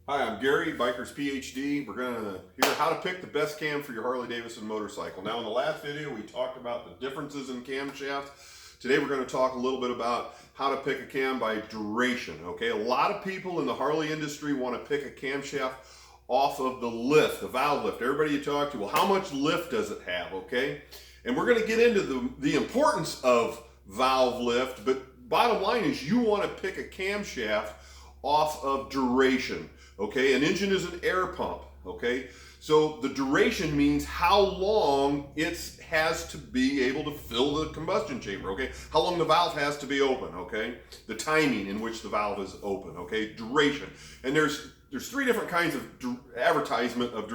Hi, I'm Gary, Biker's PhD. We're going to hear how to pick the best cam for your Harley-Davidson motorcycle. Now, in the last video, we talked about the differences in camshafts. Today, we're going to talk a little bit about how to pick a cam by duration, okay? A lot of people in the Harley industry want to pick a camshaft off of the lift, the valve lift. Everybody you talk to, well, how much lift does it have, okay? And we're going to get into the importance of valve lift, but bottom line is you want to pick a camshaft off of duration. Okay, an engine is an air pump, okay? So the duration means how long it has to be able to fill the combustion chamber, okay? How long the valve has to be open, okay? The timing in which the valve is open, okay? Duration. And there's three different kinds of advertisement of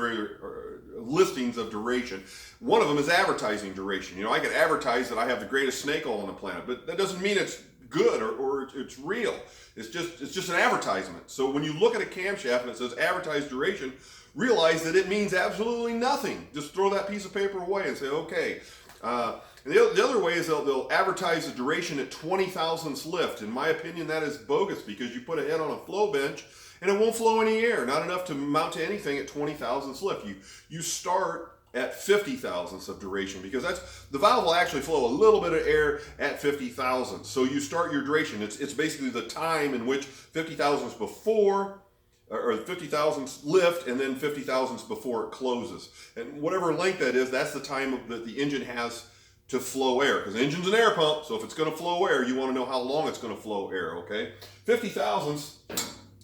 listings of duration. One of them is advertising duration. You know, I could advertise that I have the greatest snake oil on the planet, but that doesn't mean it's good or it's real. It's just an advertisement. So when you look at a camshaft and it says advertised duration, realize that it means absolutely nothing. Just throw that piece of paper away and say, okay. The other way is they'll advertise the duration at 20 thousandths lift. In my opinion, that is bogus because you put a head on a flow bench and it won't flow any air, not enough to mount to anything at 20 thousandths lift. You start at 50 thousandths of duration because the valve will actually flow a little bit of air at 50 thousandths. So you start your duration. It's basically the time in which 50 thousandths before or 50 thousandths lift and then 50 thousandths before it closes. And whatever length that is, that's the time that the engine has to flow air because the engine's an air pump. So if it's going to flow air, you want to know how long it's going to flow air, okay? 50 thousandths.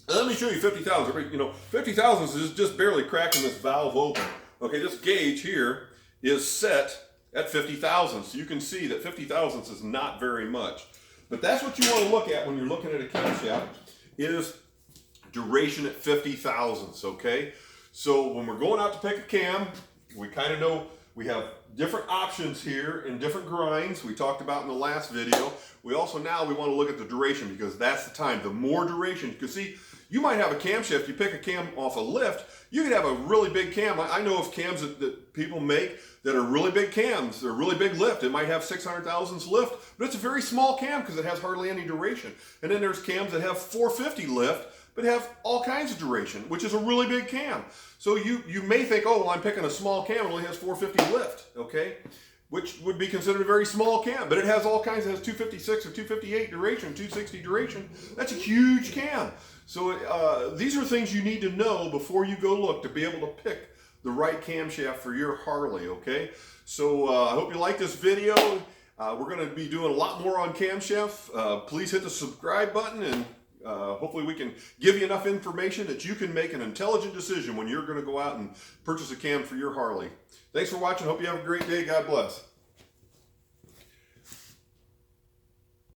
Let me show you 50 thousandths. You know, 50 thousandths is just barely cracking this valve open. Okay, this gauge here is set at 50 thousandths. So you can see that 50 thousandths is not very much. But that's what you want to look at when you're looking at a camshaft is duration at 50 thousandths, okay? So when we're going out to pick a cam, we kind of know we have different options here in different grinds we talked about in the last video. We also now we want to look at the duration because that's the time. The more duration, you can see you might have a camshaft, you pick a cam off a lift, you could have a really big cam. I know of cams that people make that are really big cams. They're really big lift. It might have 600 thousandths lift, but it's a very small cam because it has hardly any duration. And then there's cams that have 450 lift, but have all kinds of duration, which is a really big cam. So you may think, oh, well, I'm picking a small cam, it only has 450 lift, okay? Which would be considered a very small cam, but it has all kinds. It has 256 or 258 duration, 260 duration. That's a huge cam. So these are things you need to know before you go look to be able to pick the right camshaft for your Harley, okay? So I hope you like this video. We're going to be doing a lot more on camshaft. Please hit the subscribe button and hopefully we can give you enough information that you can make an intelligent decision when you're going to go out and purchase a cam for your Harley. Thanks for watching. Hope you have a great day. God bless.